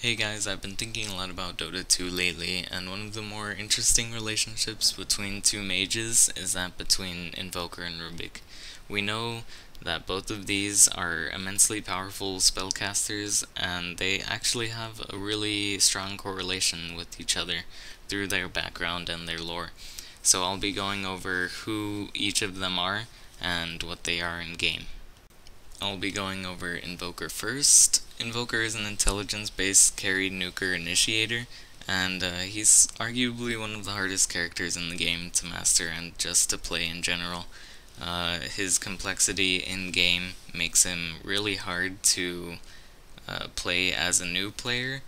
Hey guys, I've been thinking a lot about Dota 2 lately, and one of the more interesting relationships between two mages is that between Invoker and Rubick. We know that both of these are immensely powerful spellcasters, and they actually have a really strong correlation with each other through their background and their lore. So I'll be going over who each of them are and what they are in game. I'll be going over Invoker first. Invoker is an intelligence-based carry nuker initiator, and he's arguably one of the hardest characters in the game to master and just to play in general. His complexity in-game makes him really hard to play as a new player,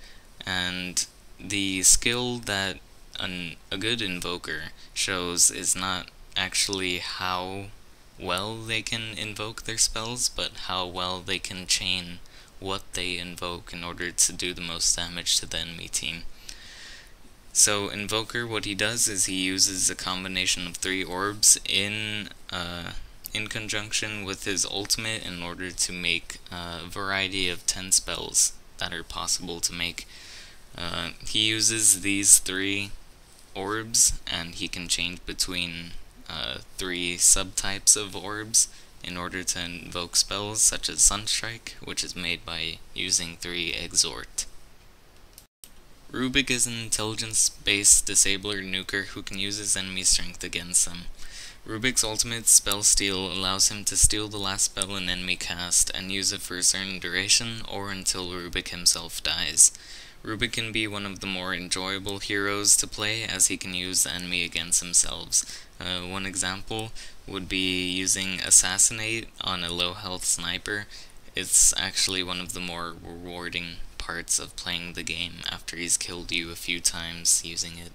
and the skill that a good Invoker shows is not actually how well they can invoke their spells, but how well they can chain what they invoke in order to do the most damage to the enemy team. So Invoker, what he does is he uses a combination of 3 orbs in conjunction with his ultimate in order to make a variety of 10 spells that are possible to make. He uses these 3 orbs, and he can change between 3 subtypes of orbs in order to invoke spells such as Sunstrike, which is made by using 3 Exhort. Rubick is an intelligence-based disabler nuker who can use his enemy strength against them. Rubick's ultimate spell steal allows him to steal the last spell an enemy cast and use it for a certain duration or until Rubick himself dies. Rubick can be one of the more enjoyable heroes to play as he can use the enemy against themselves. One example would be using Assassinate on a low health sniper. It's actually one of the more rewarding parts of playing the game after he's killed you a few times using it.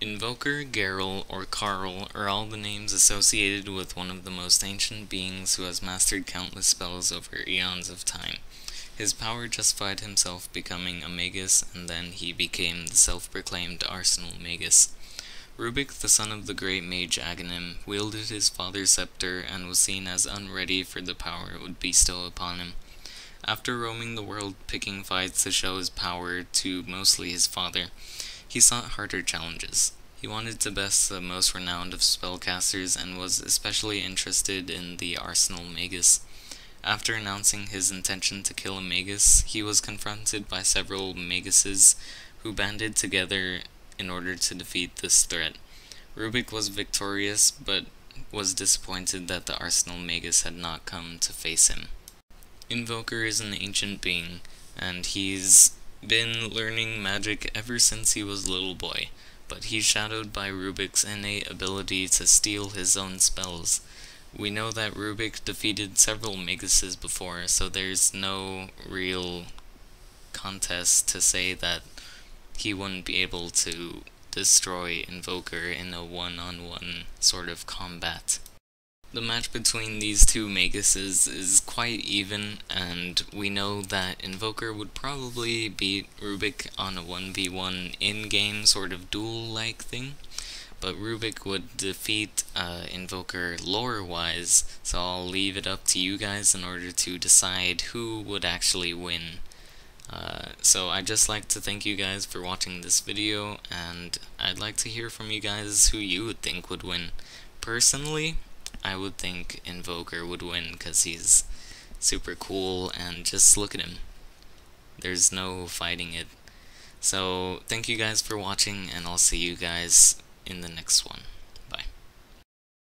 Invoker, Garrel, or Carl are all the names associated with one of the most ancient beings who has mastered countless spells over eons of time. His power justified himself becoming a Magus, and then he became the self-proclaimed Arsenal Magus. Rubick, the son of the great mage Aghanim, wielded his father's scepter and was seen as unready for the power it would bestow upon him. After roaming the world picking fights to show his power to mostly his father, he sought harder challenges. He wanted to best the most renowned of spellcasters and was especially interested in the Arsenal Magus. After announcing his intention to kill a Magus, he was confronted by several Maguses who banded together in order to defeat this threat. Rubick was victorious, but was disappointed that the Arsenal Magus had not come to face him. Invoker is an ancient being, and he's been learning magic ever since he was a little boy, but he's shadowed by Rubick's innate ability to steal his own spells. We know that Rubick defeated several Maguses before, so there's no real contest to say that he wouldn't be able to destroy Invoker in a one-on-one sort of combat. The match between these two Maguses is quite even, and we know that Invoker would probably beat Rubick on a 1v1 in-game sort of duel-like thing, but Rubick would defeat Invoker lore-wise, so I'll leave it up to you guys in order to decide who would actually win. So I'd just like to thank you guys for watching this video, and I'd like to hear from you guys who you would think would win. Personally, I would think Invoker would win because he's super cool, and just look at him. There's no fighting it. So thank you guys for watching, and I'll see you guys in the next one.